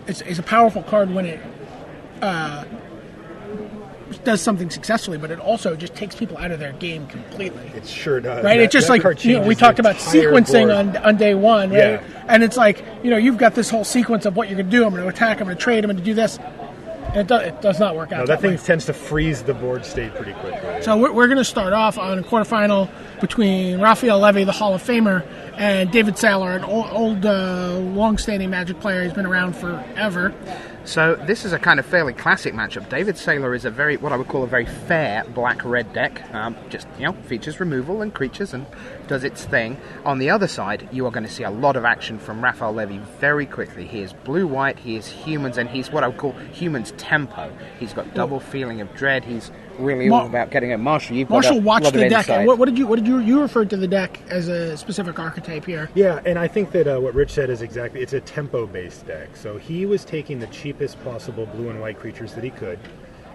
it's a powerful card when it does something successfully, but it also just takes people out of their game completely. It sure does. Right? It's just like, we talked about sequencing on day one, right? Yeah. And it's like, you've got this whole sequence of what you're going to do. I'm going to attack, I'm going to trade, I'm going to do this. And it does not work out. No, that thing tends to freeze the board state pretty quickly. So we're going to start off on a quarterfinal between Raphael Levy, the Hall of Famer, and David Saylor, an old long-standing Magic player. He's been around forever. So this is a kind of fairly classic matchup. David Saylor is what I would call a very fair black-red deck. Features removal and creatures and does its thing. On the other side, you are going to see a lot of action from Raphael Levy very quickly. He is blue-white, he is humans, and he's what I would call humans tempo. He's got double feeling of dread. He's really all about getting a Marshall. Marshall watched the deck. What did you referred to the deck as a specific archetype here? Yeah, and I think that what Rich said is exactly. It's a tempo-based deck. So he was taking the cheapest possible blue and white creatures that he could,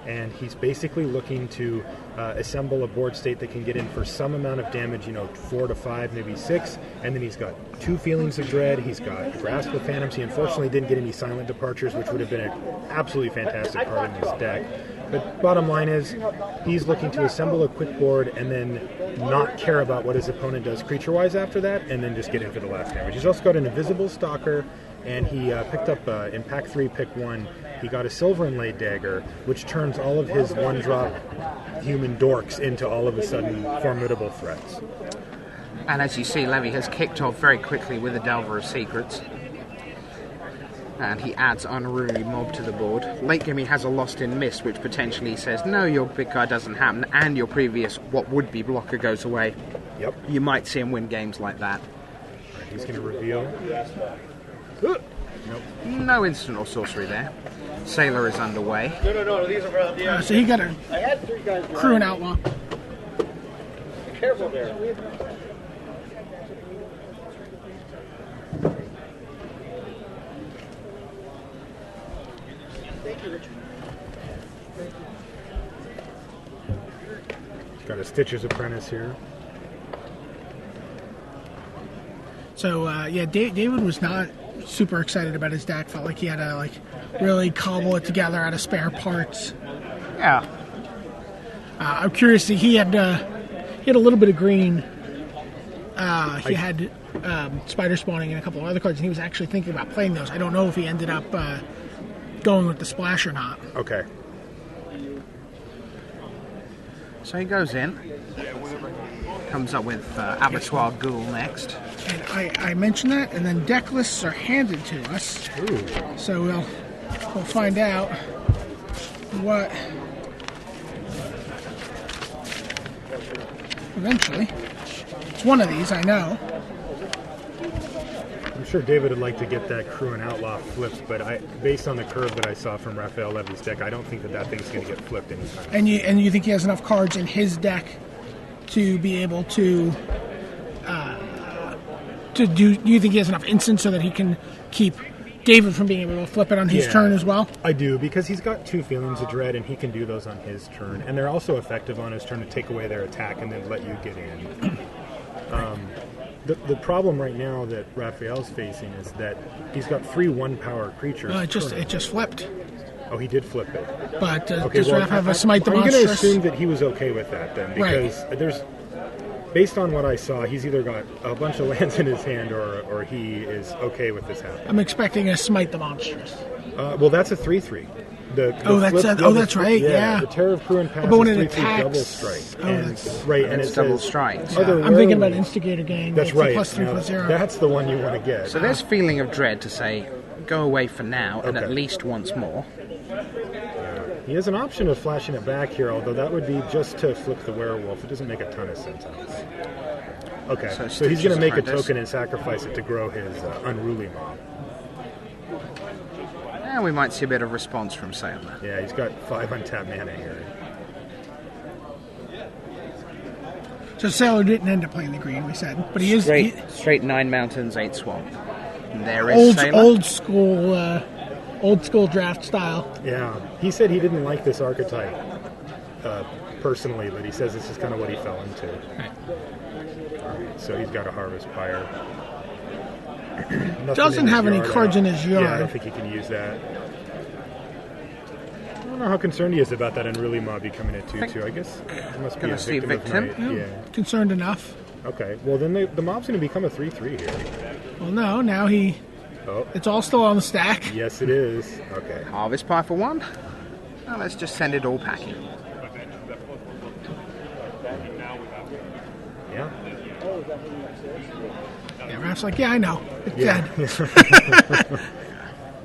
and he's basically looking to assemble a board state that can get in for some amount of damage, 4 to 5, maybe 6, and then he's got 2 feelings of dread, he's got Grasp of Phantoms. He unfortunately didn't get any silent departures, which would have been an absolutely fantastic card in this deck. But bottom line is, he's looking to assemble a quick board and then not care about what his opponent does creature-wise after that, and then just get in for the last damage. He's also got an Invisible Stalker, and he picked up, in Pack 3, Pick 1, he got a Silver Inlaid Dagger, which turns all of his one-drop human dorks into all of a sudden formidable threats. And as you see, Levy has kicked off very quickly with a Delver of Secrets. And he adds Unruly Mob to the board. Late game he has a Lost in Mist, which potentially says, no, your big card doesn't happen, and your previous what-would-be blocker goes away. Yep. You might see him win games like that. He's going to reveal. Nope. No instant or sorcery there. Saylor is underway. No, these are from the... So he got a I had 3 guys... Crew and Outlaw. Careful there. Thank you, Richard. He's got a Stitcher's Apprentice here. So, David was not super excited about his deck. Felt like he had to really cobble it together out of spare parts. Yeah. I'm curious. He had a little bit of green. He had Spider Spawning and a couple of other cards, and he was actually thinking about playing those. I don't know if he ended up going with the splash or not. Okay. So he goes in. Comes up with Abattoir Ghoul next. And I mentioned that, and then deck lists are handed to us. Ooh. So we'll find out what eventually. It's one of these, I know. I'm sure David would like to get that Crew and Outlaw flipped, but based on the curve that I saw from Raphael Levy's deck, I don't think that thing's going to get flipped anytime. And you think he has enough cards in his deck to be able to do you think he has enough instants so that he can keep David from being able to flip it on his turn as well? I do, because he's got 2 feelings of dread, and he can do those on his turn, and they're also effective on his turn to take away their attack and then let you get in. The problem right now that Raphael's facing is that he's got 3 1-power creatures. It just flipped. Oh, he did flip it. But does Raph have a Smite the Monstrous? I'm going to assume that he was okay with that then, because there's, based on what I saw, he's either got a bunch of lands in his hand or he is okay with this happening. I'm expecting a Smite the Monstrous. Well, that's a 3/3. That's right. Yeah. The Terror of Crew and Pass when is it 3/3 attacks, double strike. And it's double strike. I'm thinking about Instigator Gang. That's right. +3/+0. That's the one you want to get. So there's Feeling of Dread to say, go away for now and at least once more. He has an option of flashing it back here, although that would be just to flip the Werewolf. It doesn't make a ton of sense. Okay, so he's going to make a token and sacrifice it to grow his Unruly Mob. And we might see a bit of response from Saylor. Yeah, he's got 5 untapped mana here. So Saylor didn't end up playing the green, we said, but he is straight 9 mountains, 8 swamp. And there is Saylor. Old school draft style. Yeah, he said he didn't like this archetype personally, but he says this is kind of what he fell into. Right. All right, so he's got a Harvest Pyre. Nothing Doesn't in his have any yard. cards in his Yeah, I yard. don't think he can use that. I don't know how concerned he is about that unruly mob becoming a 2-2. I guess he must be Gonna a see victim of victim. night. Yeah. Concerned enough. Okay. Well, then the mob's going to become a 3-3 here. Well, no, now Oh, it's all still on the stack. yes, it is. Okay. Harvest pie for 1. Now let's just send it all packing. Yeah. Yeah, Raph's like, yeah, I know. It's Yeah. dead.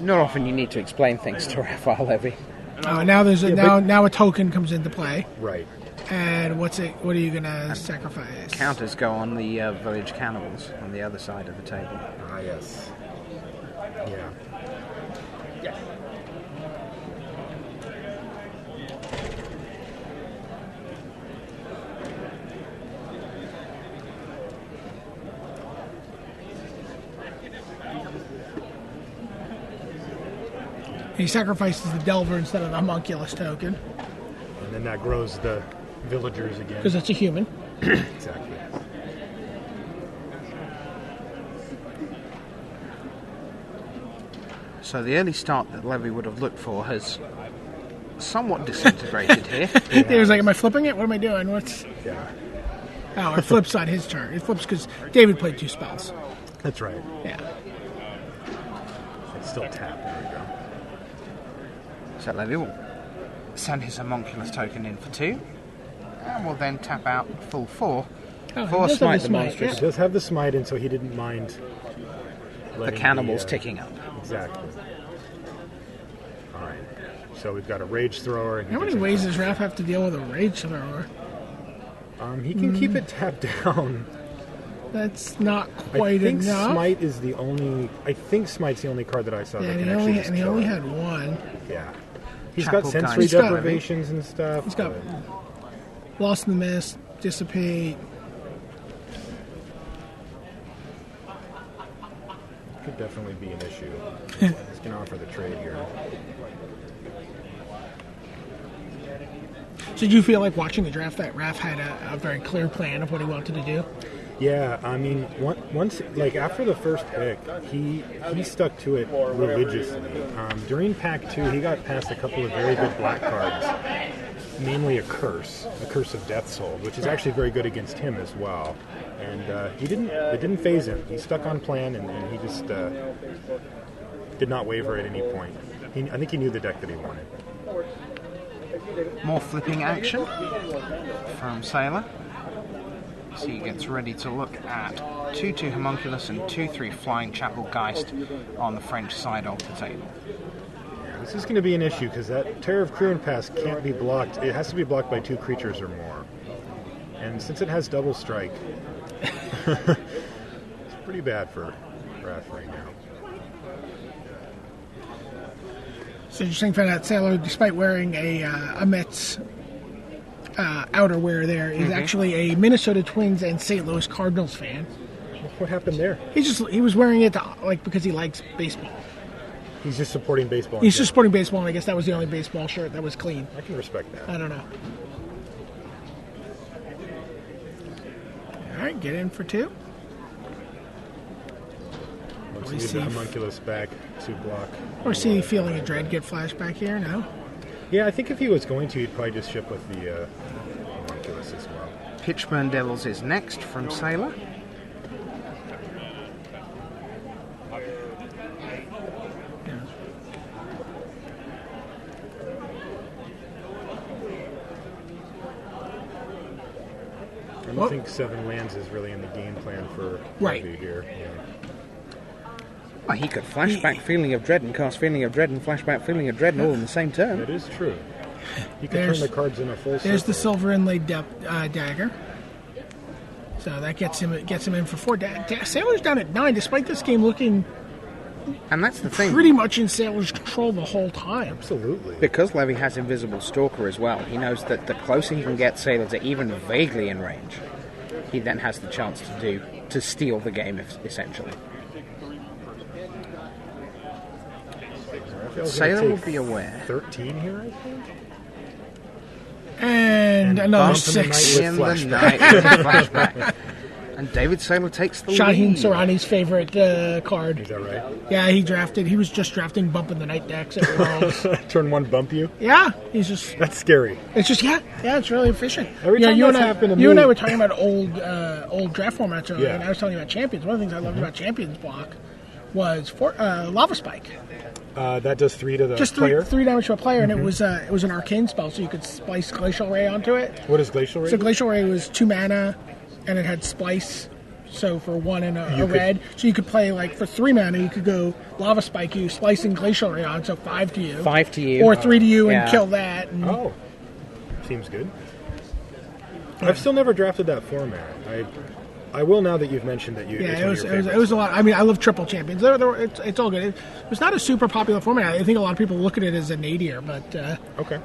Not often you need to explain things to Raphael Levy. Now there's a, but- now a token comes into play. Right. And what are you gonna sacrifice? Counters go on the village cannibals on the other side of the table. Ah, yes. Yeah. He sacrifices the Delver instead of the homunculus token And then that grows the villagers again. because it's a human. Exactly. So the early start that Levy would have looked for has somewhat disintegrated here. He was like, "Am I flipping it? What am I doing? What's?" Yeah. Oh, it flips on his turn. It flips because David played 2 spells. That's right. Yeah. It's still tapped. There we go. So Levy will send his homunculus token in for 2. And will then tap out full 4 Oh, for he does have Smite the the Smite, Monstrous. It does have the smite in, so he didn't mind The letting cannibals ticking up. Exactly. All right. So we've got a rage thrower. And he How many gets ways a- does Raph have to deal with a rage thrower? He can keep it tapped down. That's not I quite think enough. smite is the only. I think smite's the only card that I saw Yeah, that and can he actually only, just and he kill only it. had 1. Yeah. He's Chapel got sensory Guide. He's got- deprivations and stuff. He's got but- Lost in the Mist, Dissipate. Could definitely be an issue. He's going to offer the trade here. So did you feel like watching the draft that Raph had a very clear plan of what he wanted to do? Yeah, I mean, once like after the first pick, he stuck to it religiously. During Pack 2, he got past a couple of very good black cards, mainly a Curse of Death's Hold, which is actually very good against him as well. And it didn't phase him. He stuck on plan, and he just did not waver at any point. I think he knew the deck that he wanted. More flipping action from Saylor. So he gets ready to look at 2-2 Homunculus and 2-3 Flying Chapel Geist on the French side of the table. This is going to be an issue because that Terror of Kruin Pass can't be blocked. It has to be blocked by 2 creatures or more. And since it has double strike, it's pretty bad for Wrath right now. So interesting to find out Saylor, despite wearing a Mets outerwear there, is actually a Minnesota Twins and St. Louis Cardinals fan. What happened there? He was wearing it because he likes baseball. He's just supporting baseball. He's just supporting baseball, and I guess that was the only baseball shirt that was clean. I can respect that. I don't know. All right, get in for 2. Let's we leave see the if- homunculus back to block. Or see Feeling of Dread get flashback here? No. Yeah, I think if he was going to, he'd probably just ship with the homunculus as well. Pitchburn Devils is next from Saylor. I don't Well- think 7 lands is really in the game plan for Right. Levy here. Yeah. Well, he could flashback Feeling of Dread and cast Feeling of Dread and flashback Feeling of Dread all in the same turn. That is true. He could There's- turn the cards in a full circle. There's the Silver Inlaid Dagger. So that gets him in for 4. Sailor's down at 9, despite this game looking And that's the thing. pretty much in Sailor's control the whole time. Absolutely. Because Levy has Invisible Stalker as well, he knows that the closer he can get Sailor to even vaguely in range, he then has the chance to steal the game, essentially. Raphael's gonna Sailor take will be aware. 13 here, I think. And another bump him tonight 6. with In the flashback. night with flashback. And David Saylor takes the Shaheen lead. Sarani's favorite card. Is that right? Yeah, he was just drafting Bump in the Night decks at Worlds. Turn 1 bump you? Yeah, he's just... That's scary. It's just, yeah, it's really efficient. Every time you that's and I, happened to you me- and I were talking about old draft formats earlier, Yeah. and I was telling you about Champions. One of the things I loved about Champions block was Lava Spike. That does 3 to the Just player. three damage to a player, and it was an arcane spell, so you could splice Glacial Ray onto it. What is Glacial Ray? So Glacial Ray was 2 mana, and it had Splice, so for 1 and a You could- red. So you could play, like, for 3 mana, you could go Lava Spike you, splicing Glacial Ray on, so 5 to you. 5 to you. Or 3 to you and Yeah. kill that. And, Oh, seems good. I've still never drafted that format. I will now that you've mentioned that you. Yeah, it's it one was, of it your was favorites. a lot. I mean, I love triple champions. It's all good. It was not a super popular format. I think a lot of people look at it as a nadir, but Okay.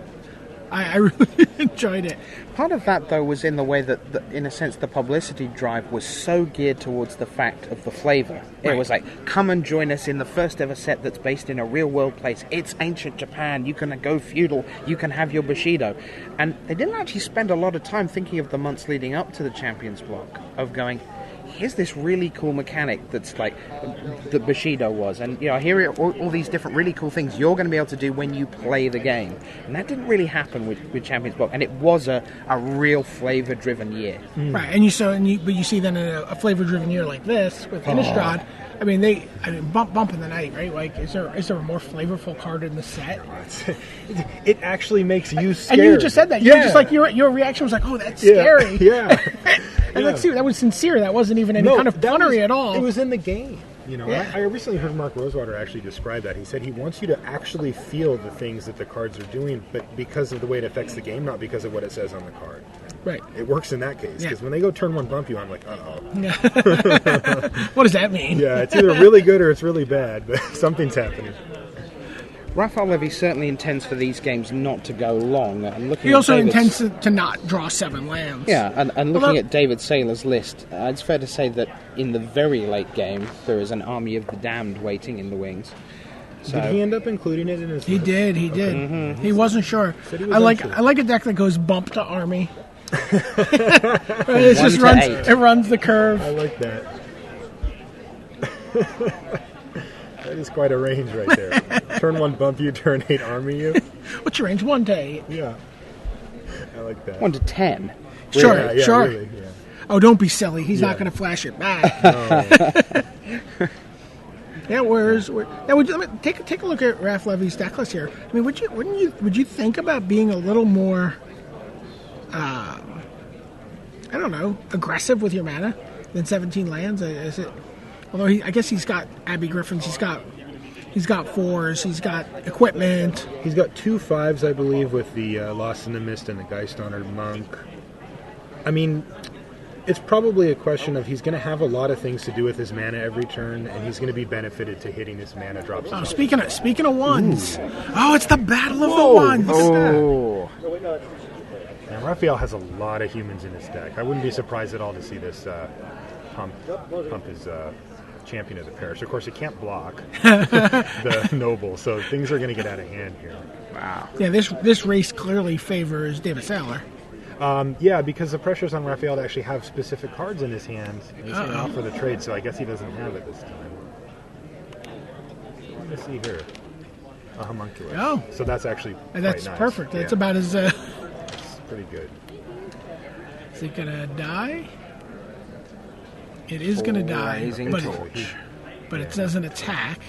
I really enjoyed it. Part of that, though, was in the way that, in a sense, the publicity drive was so geared towards the fact of the flavour. It Right. was like, come and join us in the first ever set that's based in a real-world place. It's ancient Japan. You can go feudal. You can have your Bushido. And they didn't actually spend a lot of time thinking of the months leading up to the Champions block, of going, here's this really cool mechanic that's like the Bushido was, and here are all these different really cool things you're going to be able to do when you play the game, and that didn't really happen with Champions Block, and it was a real flavor-driven year. Right, and you see then a flavor-driven year like this with Innistrad. I mean, bump in the night, right? Like, is there a more flavorful card in the set? It actually makes you scared. And you just said that. You were just like your reaction was like, oh, that's scary. Yeah. And let's see, that was sincere. That wasn't even any kind of that punnery was- at all. It was in the game. Yeah. I recently heard Mark Rosewater actually describe that. He said he wants you to actually feel the things that the cards are doing, but because of the way it affects the game, not because of what it says on the card. Right. It works in that case, Yeah. because when they go turn 1 bump you, I'm like, uh-oh. What does that mean? Yeah, it's either really good or it's really bad, but something's happening. Raphael Levy certainly intends for these games not to go long. And looking He at also David's- intends to not draw 7 lands. Yeah, and looking Although- at David Saylor's list, it's fair to say that in the very late game, there is an army of the damned waiting in the wings. So, Did he end up including it in his He list? did. Mm-hmm. He wasn't sure. Said he was I like unsure. a deck that goes bump to army. It 1 just to runs. 8. It runs the curve. I like that. That is quite a range right there. Turn 1 bump you, turn 8 army you. What's your range? 1 to 8. Yeah. I like that. 1 to 10. Sure, Yeah, sure. really, yeah. Oh, don't be silly. He's Yeah. not going to flash it back. No. Yeah, now would you, take a look at Raph Levy's deck list here. I mean, would you think about being a little more, I don't know, aggressive with your mana than 17 lands? Is it? Although I guess he's got Abbey Griffins, he's got 4s, he's got equipment. He's got 2 5s, I believe, with the Lost in the Mist and the Geist Honored Monk. I mean, it's probably a question of he's going to have a lot of things to do with his mana every turn, and he's going to be benefited to hitting his mana drops. Oh, speaking of ones, oh, it's the battle of the Whoa. ones. Oh, And Raphael has a lot of humans in his deck. I wouldn't be surprised at all to see this pump his champion of the parish. Of course, it can't block the noble, so things are going to get out of hand here. wow. Yeah, this race clearly favors David Saylor. Yeah, because the pressure's on Raphael to actually have specific cards in his hand. And he's going to offer the trade, so I guess he doesn't have it this time. Let me see here. A homunculus. Oh. So that's actually And that's quite nice. perfect. That's Yeah, about as. it's pretty good. Is it gonna die? It is gonna die, Rising but torch. it doesn't attack.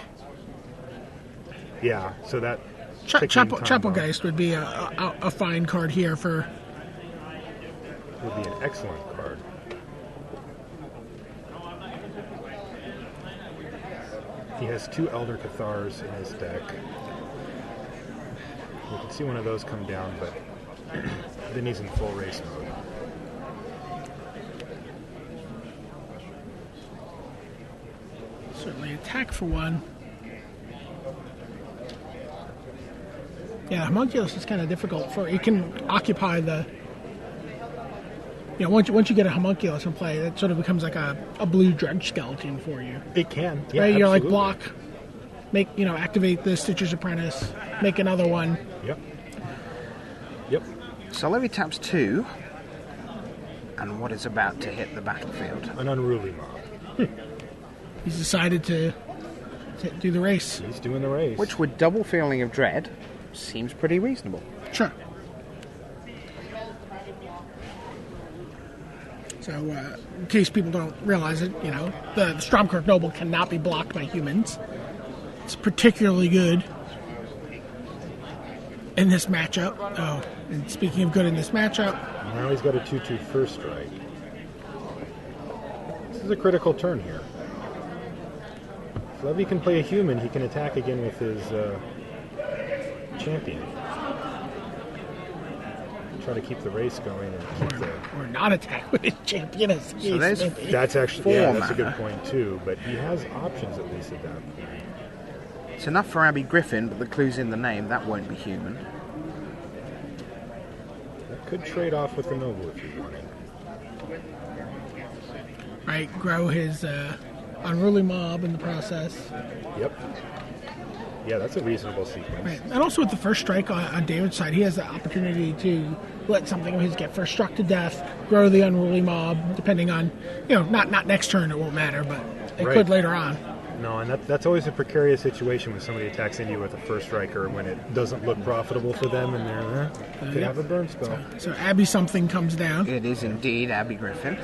Yeah, so that... ticking time bomb Chapelgeist would be a fine card here for. would be an excellent card. He has 2 Elder Cathars in his deck. We can see one of those come down, but then he's in full race mode. Certainly attack for 1. Yeah, Homunculus is kind of difficult for. It can occupy the. Once you get a Homunculus in play, that sort of becomes like a blue dredge skeleton for you. It can. Yeah, Right? You're like absolutely. block, activate the Stitcher's Apprentice, make another one. Yep. Yep. So Levy taps 2. And what is about to hit the battlefield? An unruly mob. He's decided to do the race. He's doing the race. Which, with double feeling of dread, seems pretty reasonable. Sure. So, in case people don't realize it, the Stromkirk Noble cannot be blocked by humans. It's particularly good in this matchup. Oh, and speaking of good in this matchup... Now he's got a 2-2 first strike. This is a critical turn here. If Levy can play a human, he can attack again with his champion. Try to keep the race going and keep or not attack with his champion. So that's actually that's a good mana. point too. But he has options at least at that point. It's enough for Abby Griffin, but the clue's in the name. That won't be human. That could trade off with the noble if you wanted. Right, grow his unruly mob in the process. Yep. Yeah, that's a reasonable sequence. Right. And also with the first strike on David's side, he has the opportunity to let something of his get first struck to death, grow the unruly mob, depending on, not next turn, it won't matter, but it could later on. No, and that's always a precarious situation when somebody attacks into you with a first striker when it doesn't look profitable for them and they're could have a burn spell. So Abby something comes down. It is indeed Abby Griffin.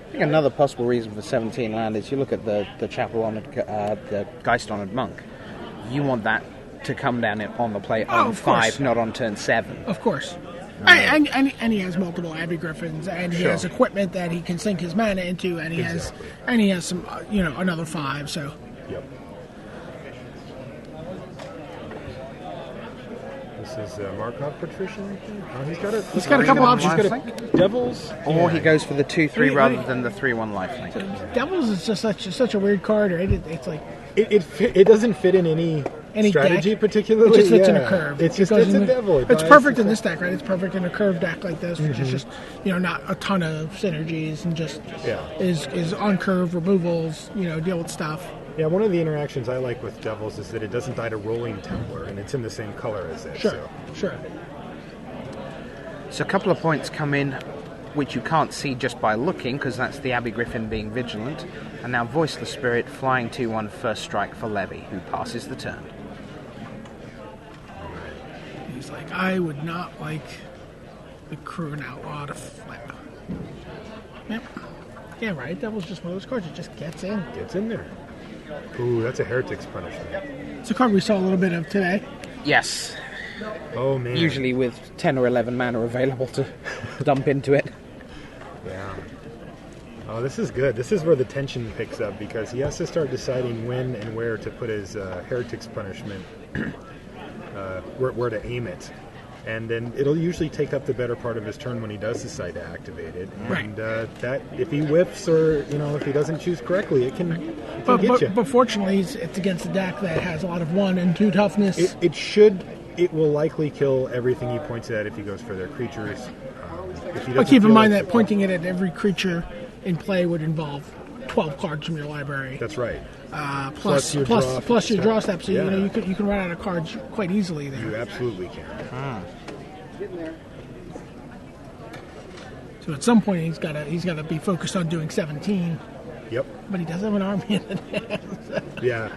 I think another possible reason for 17 land is you look at the Chapel Honored, the Geist Honored Monk. You want that to come down on the plate on of 5, course. not on turn 7. Of course. And he has multiple Abby Griffins, and he has equipment that he can sink his mana into, and he has some another 5. So. Yep. This is Markov Patrician. Oh, he's got a couple options. He's got a Devils, Or he goes for the 2/3 rather than the 3/1 lifelink. Devils is just such a weird card, right? It's like it doesn't fit in any strategy deck. particularly. It just fits in a curve. It's a devil. It's perfect in this deck, right? It's perfect in a curved deck like this, which is just not a ton of synergies and just is on curve removals. Deal with stuff. Yeah, one of the interactions I like with Devils is that it doesn't die to Rolling Templar, and it's in the same color as it. Sure. So a couple of points come in, which you can't see just by looking, because that's the Abby Griffin being vigilant. And now Voiceless Spirit flying 2/1 first strike for Levy, who passes the turn. He's like, I would not like the Cruel Outlaw to flip. Yep. Yeah, right. That was just one of those cards. It just gets in. Gets in there. Ooh, that's a Heretic's Punishment. It's a card we saw a little bit of today. Yes. Oh, man. Usually with 10 or 11 mana available to dump into it. Yeah. Oh, this is good. This is where the tension picks up because he has to start deciding when and where to put his Heretic's Punishment, where to aim it. And then it'll usually take up the better part of his turn when he does decide to activate it. And that, if he whiffs or if he doesn't choose correctly, it can get you. But fortunately, it's against a deck that has a lot of 1 and 2 toughness. It will likely kill everything he points at if he goes for their creatures. But keep in mind that pointing it at every creature in play would involve 12 cards from your library. That's right. Plus your draw step. So you can run out of cards quite easily there. You absolutely can. So at some point he's got to be focused on doing 17. Yip. But he does have an army in it. Yeah.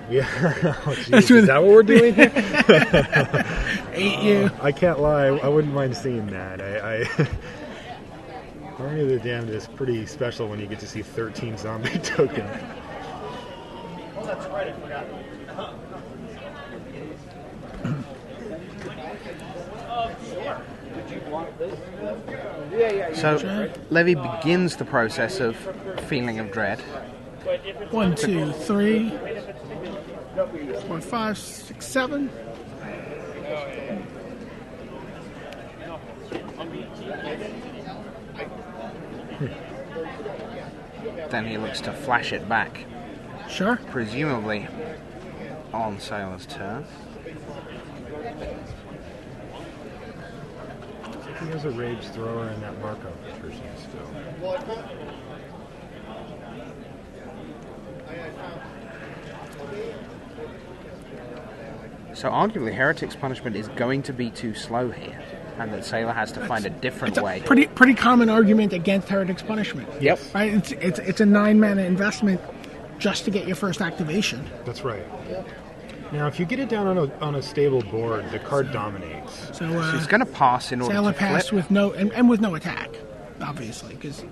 Oh, geez, is that what we're doing here? Ate you. I can't lie. I wouldn't mind seeing that. Army of the Damned is pretty special when you get to see 13 zombie tokens. Oh, that's right. I forgot. Did you want this? Yeah. So Levy begins the process of feeling of dread. 1, 2, 3, 4, 5, 6, 7. Then he looks to flash it back, Sure. presumably on Saylor's turn. He has a Rage Thrower and that Markov Patrician still. So arguably, Heretic's Punishment is going to be too slow here, and that Saylor has to find a different way. Pretty common argument against Heretic's Punishment. Yep. Right? It's a 9-mana investment just to get your first activation. That's right. Now, if you get it down on a stable board, the card dominates. So She's going to pass in order Saylor to pass flip. with no and with no attack, obviously, because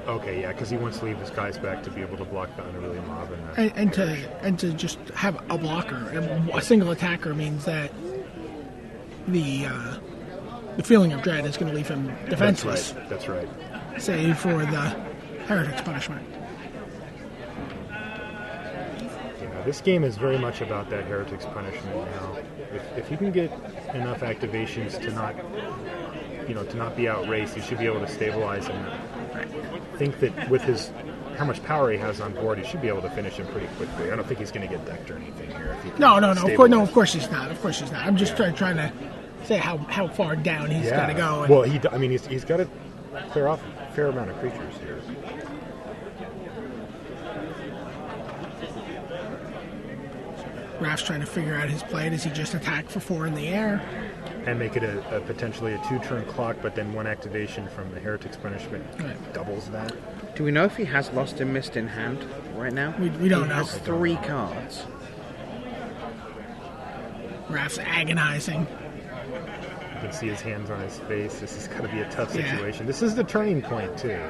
Okay, yeah, because he wants to leave his guys back to be able to block the unruly mob and to just have a blocker. And a single attacker means that the feeling of dread is going to leave him defenseless. That's right. Save for the Heretic's Punishment. Yeah, this game is very much about that Heretic's Punishment now. If you can get enough activations to not be outraced, you should be able to stabilize him. I think that with how much power he has on board, he should be able to finish him pretty quickly. I don't think he's going to get decked or anything here. If he can Of course he's not. Of course he's not. I'm just trying to say how far down he's got to go. And Well, he's got to clear off a fair amount of creatures here. Raph's trying to figure out his play. Does he just attack for 4 in the air? And make it a potentially a 2-turn clock, but then 1 activation from the Heretic's Punishment doubles that. Do we know if he has Lost and Mist in hand right now? We don't know. He has 3 cards. Raph's agonizing. You can see his hands on his face. This is going to be a tough situation. This is the turning point, too.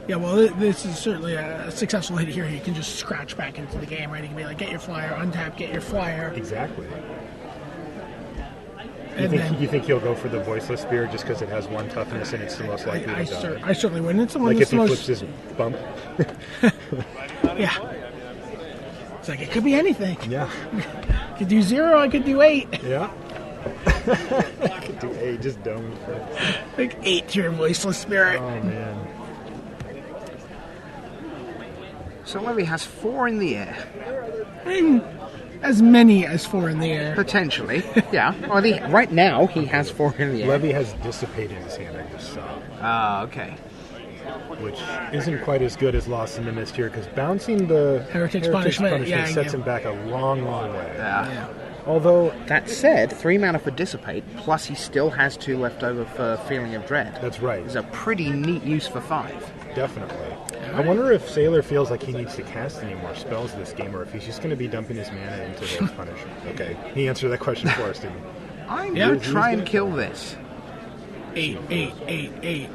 Yeah, well, this is certainly a successful hit here. You can just scratch back into the game, right? You can be like, get your flyer, untap, get your flyer. Exactly. And you think he'll go for the Voiceless Spear just because it has 1 toughness and it's the most likely to die? I certainly wouldn't. It's the one Like that's if he the flips most... his bump? Yeah. It's like, it could be anything. Yeah. I could do 0, I could do 8. Yeah. I could do 8, just dome it. Like 8 to your Voiceless Spirit. Oh, man. So Levy has 4 in the air. I mean, as many as 4 in the air. Potentially, yeah. Well, right now, he has 4 in the air. Levy has dissipated his hand, I just saw. Ah, okay. Which isn't quite as good as Lost in the Mist here, because bouncing the Heretic's Punishment sets him back a long, long way. Yeah. Although, That said, 3 mana for Dissipate, plus he still has 2 left over for Feeling of Dread. that's right, Is a pretty neat use for 5. definitely. I wonder if Saylor feels like he needs to cast any more spells this game, or if he's just going to be dumping his mana into those punishments. Okay, he answered that question for us, didn't he? I'm going to try and kill this. 8, 8, 8, 8.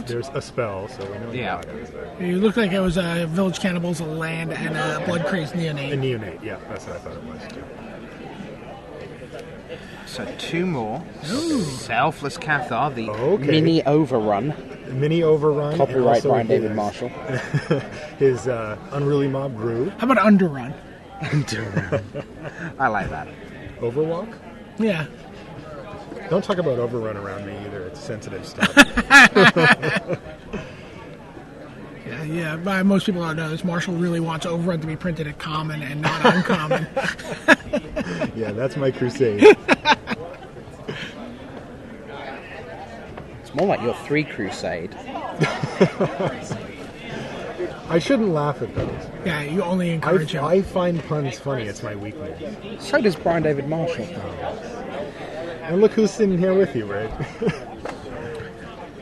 There's a spell, so we know he got it. You look like it was Village Cannibals, a land, and a Blood Crazed A Neonate. neonate, yeah, that's what I thought it was, too. So 2 more. Ooh. Selfless Cathar, the Okay. mini overrun. Mini overrun. and Copyright also Brian David his- Marshall. His Unruly Mob grew. How about Underrun? I like that. Overwalk? Yeah. Don't talk about overrun around me either. It's sensitive stuff. Yeah, but most people don't know this. Marshall really wants Overrun to be printed at common and not uncommon. Yeah, that's my crusade. It's more like your 3 Crusade. I shouldn't laugh at those. Yeah, you only encourage him. I find puns funny. It's my weakness. So does Brian David Marshall. And look who's sitting here with you, right?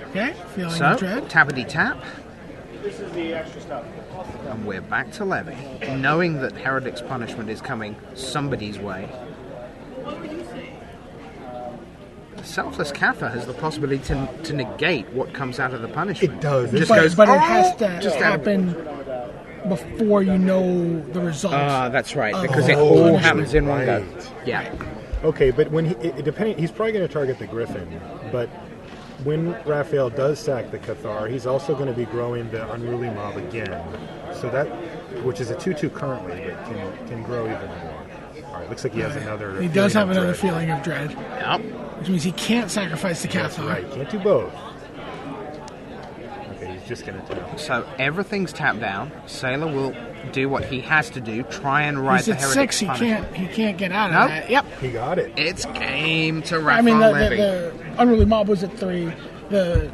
Okay, Feeling So, of Dread. tappity tap, This is the extra stuff. and we're back to Levy. Knowing that Heretic's Punishment is coming somebody's way. Selfless Cathar has the possibility to negate what comes out of the punishment. It does. Just But, goes, but "Oh!" it has to just happen before you know the result. That's right, because it Oh, all punishment, happens in one go. right. Yeah. Okay, but when depending, he's probably going to target the Griffin. But when Raphael does sack the Cathar, he's also going to be growing the Unruly Mob again. So that, which is a 2/2 currently, but can grow even more. All right, looks like he has another. He does Feeling have of another Dread. Feeling of Dread, Yep. which means he can't sacrifice the That's Cathar. right. Can't do both. Okay, he's just going to tap. So everything's tapped down. Saylor will do what he has to do, try and ride He's the at Heretic's 6. He Punishment. can't get out of Nope. that. Yep. He got it. It's game to I Raphael mean, Levy. the Unruly Mob was at 3. The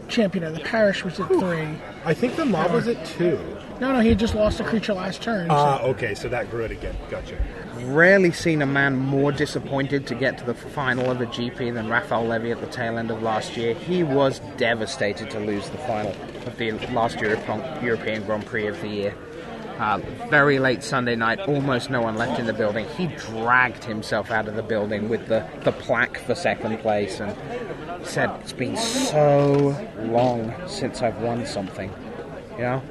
Champion of the Parish was at 3. I think the mob was at 2. No, he had just lost a creature last turn. Okay, so that grew it again. Gotcha. Rarely seen a man more disappointed to get to the final of a GP than Raphael Levy at the tail end of last year. He was devastated to lose the final of the last European Grand Prix of the year. Very late Sunday night, almost no one left in the building. He dragged himself out of the building with the plaque for second place and said, "It's been so long since I've won something." You know?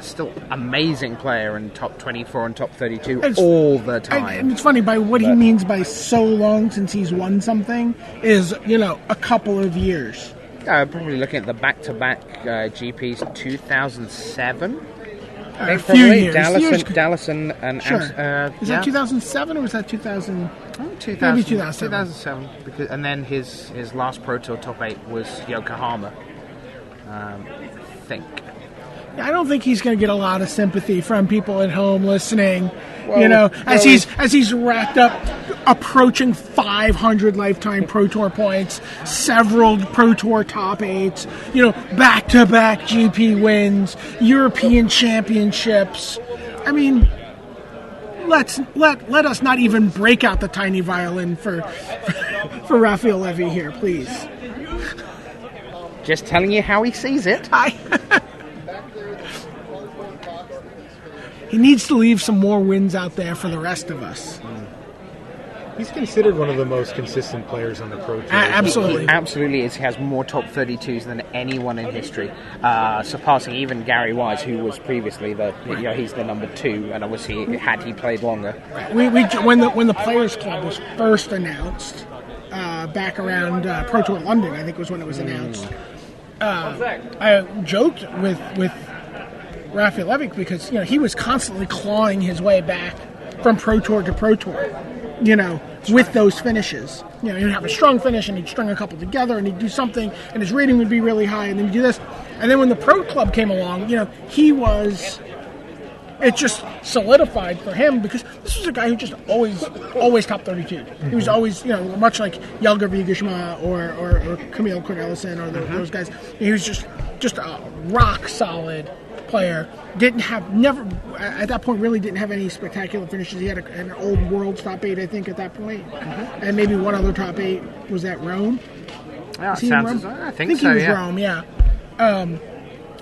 Still amazing player in top 24 and top 32 all the time. And it's funny, by what he means by so long since he's won something is, a couple of years. Probably looking at the back-to-back GPs, 2007. A few years. Dallas and sure. Is that 2007 or was that 2000? Maybe 2007. 2007. And then his last Pro Tour top 8 was Yokohama. I think. I don't think he's going to get a lot of sympathy from people at home listening. As he's racked up approaching 500 lifetime Pro Tour points, several Pro Tour top 8s, back-to-back GP wins, European championships. I mean, let us not even break out the tiny violin for Raphael Levy here, please. Just telling you how he sees it. He needs to leave some more wins out there for the rest of us. He's considered one of the most consistent players on the Pro Tour. Absolutely. He absolutely is. He has more top 32s than anyone in history, surpassing even Gary Wise, who was previously he's the number 2, and obviously had he played longer. When the Players Club was first announced, back around Pro Tour London, I think was when it was announced, I joked with Raphael Levy because he was constantly clawing his way back from Pro Tour to Pro Tour, with those finishes. He'd have a strong finish and he'd string a couple together and he'd do something and his rating would be really high and then he'd do this. And then when the Pro Club came along, it just solidified for him because this was a guy who just always top 32. He was always, much like Jelger Vigeshma or Camille Cornelissen or those guys. He was just a rock solid player. At that point really didn't have any spectacular finishes. He had an old world's top 8, I think, at that point. And maybe one other top 8 was at Rome. Yeah, was he in Rome? I think he was yeah. Rome, yeah.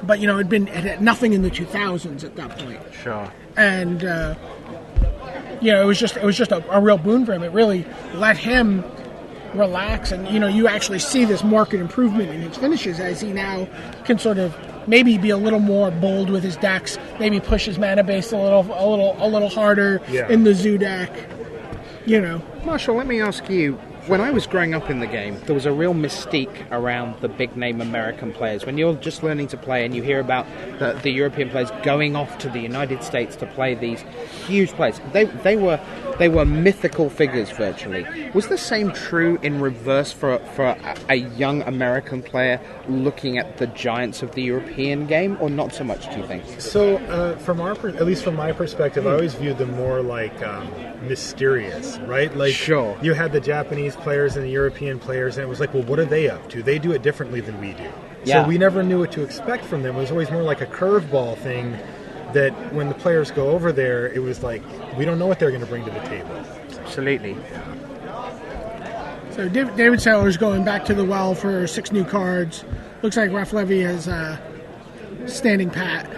But it had nothing in the 2000s at that point. Sure. And it was just a real boon for him. It really let him relax, and you actually see this marked improvement in his finishes as he now can sort of maybe be a little more bold with his decks, maybe push his mana base a little harder in the zoo deck. Marshall, let me ask you. When I was growing up in the game, there was a real mystique around the big-name American players. When you're just learning to play and you hear about the European players going off to the United States to play these huge players, they were mythical figures virtually. Was the same true in reverse for a young American player looking at the giants of the European game, or not so much, do you think? So, at least from my perspective, I always viewed them more like mysterious, right? Like, sure. You had the Japanese players and the European players, and it was like, well, what are they up to? They do it differently than we do. Yeah. So we never knew what to expect from them. It was always more like a curveball thing that when the players go over there, it was like, we don't know what they're going to bring to the table. Absolutely. So David Saylor's going back to the well for 6 new cards. Looks like Raph Levy is standing pat.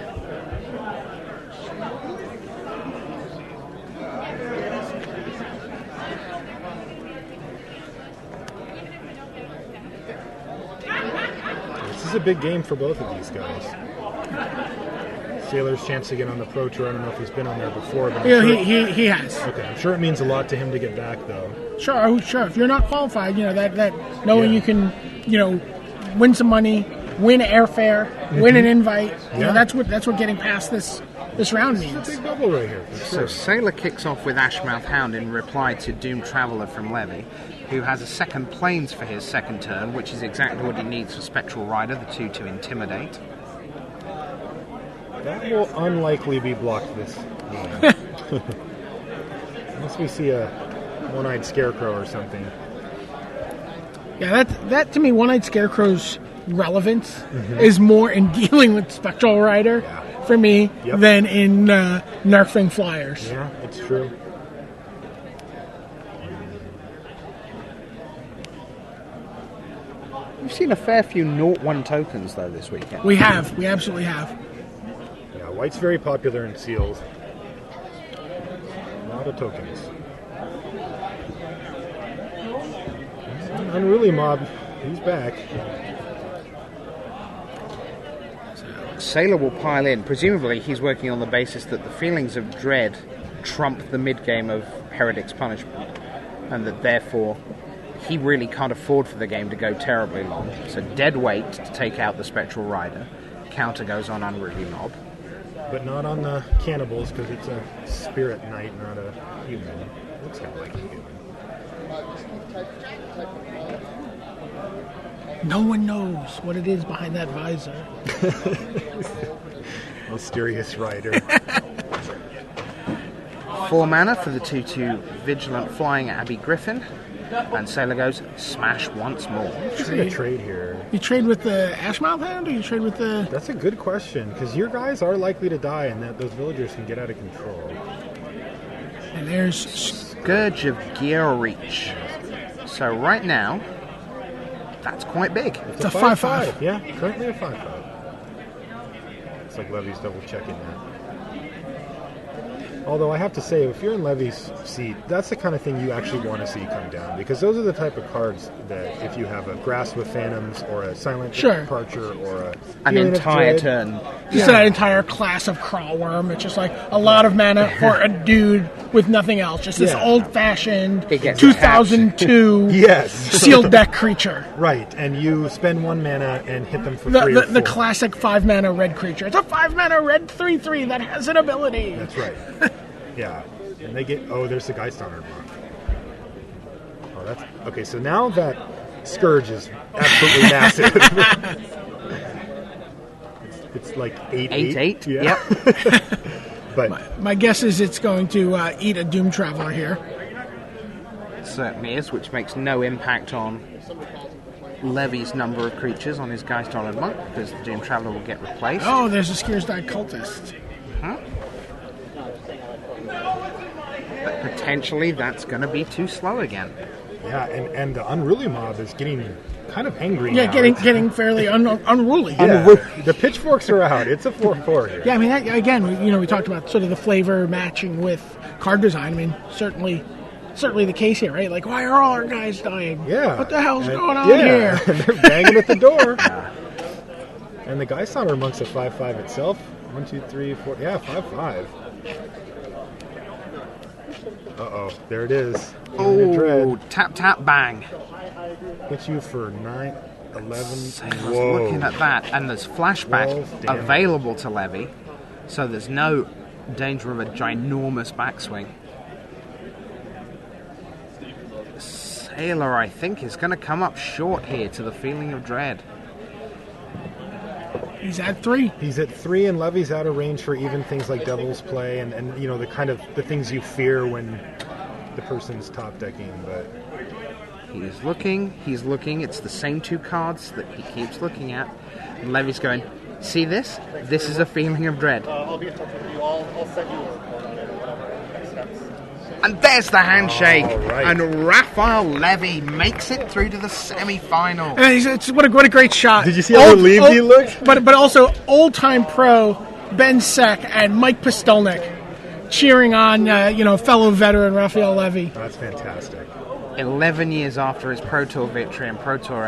This is a big game for both of these guys. Saylor's chance to get on the Pro Tour. I don't know if he's been on there before, but he has. Okay, I'm sure it means a lot to him to get back, though. Sure. If you're not qualified, that knowing you can, win some money, win airfare, win an invite. That's what getting past this round means. It's a big bubble right here. So Saylor kicks off with Ashmouth Hound in reply to Doomed Traveller from Levy, who has a second Plains for his second turn, which is exactly what he needs for Spectral Rider, the 2 to Intimidate. That will unlikely be blocked this game. Unless we see a one-eyed scarecrow or something. Yeah, that to me, one-eyed scarecrows relevance is more in dealing with Spectral Rider for me than in nerfing flyers. Yeah, it's true. We've seen a fair few 0-1 tokens, though, this weekend. We have. We absolutely have. Yeah, white's very popular in seals. A lot of tokens. Unruly Mob, he's back. Saylor will pile in. Presumably, he's working on the basis that the feelings of dread trump the mid-game of Heretic's Punishment, and that therefore he really can't afford for the game to go terribly long. So dead weight to take out the Spectral Rider. Counter goes on Unruly Mob. But not on the cannibals, because it's a spirit knight, not a human. Looks kind of like a human. No one knows what it is behind that visor. Mysterious rider. 4 mana for the 2/2 Vigilant Flying Abbey Griffin. And Saylor goes, smash once more. Who's going to trade here? You trade with the Ashmouth hand, or you trade with the... That's a good question, because your guys are likely to die, and that those villagers can get out of control. And there's... Scourge of Gear Reach. So right now, that's quite big. It's a 5/5. Yeah, currently a 5/5. It's like Levy's double checking that. Although I have to say, if you're in Levy's seat, that's the kind of thing you actually want to see come down, because those are the type of cards that if you have a Grasp with Phantoms or a Silent Departure or an entire turn. Just that entire class of Crawlworm. It's just like a lot of mana for a dude with nothing else. Just this old-fashioned 2002 sealed deck creature. Right, and you spend 1 mana and hit them for 3 or 4. The classic 5-mana red creature. It's a 5-mana red 3/3 that has an ability. That's right. Yeah, and they get... Oh, there's the Geisthunter mark. Oh, that's... Okay, so now that Scourge is absolutely massive. it's like 8/8. Yeah. Yep. But my guess is it's going to eat a Doom Traveler here. It certainly is, which makes no impact on Levy's number of creatures on his Geisthunter Monk, because the Doom Traveler will get replaced. Oh, there's a Skier's-Dyed Cultist. Huh? But potentially that's going to be too slow again. yeah, and the Unruly Mob is getting kind of angry Yeah, now. getting fairly unruly. Yeah, the pitchforks are out. It's a 4/4 here. Yeah, I mean, again, we talked about sort of the flavor matching with card design. I mean, certainly the case here, right? Like, why are all our guys dying? Yeah. What the hell's going on here? And they're banging at the door. And the Geisthunter Monk's a 5/5 itself. 1, 2, 3, 4. Yeah, 5/5. Uh-oh, there it is. Oh, tap, tap, bang. Hits you for 9, 11. Saylor's Whoa. looking at that, and there's flashback 12 damage. available to Levy, so there's no danger of a ginormous backswing. Saylor, I think, is going to come up short here to the feeling of dread. He's at 3. He's at 3, and Levy's out of range for even things like Devil's Play and the kind of the things you fear when the person's top decking. But He's looking. It's the same 2 cards that he keeps looking at. And Levy's going, see this? This is a feeling of dread. I'll be in touch with you. I'll send you a report on it or whatever. Next steps. And there's the handshake. All right. And Raphael Levy makes it through to the semi-final. And what a great shot. Did you see how relieved he looked? But also old-time pro Ben Sek and Mike Pistolnik cheering on fellow veteran Raphael Levy. that's fantastic. 11 years after his Pro Tour victory and Pro Tour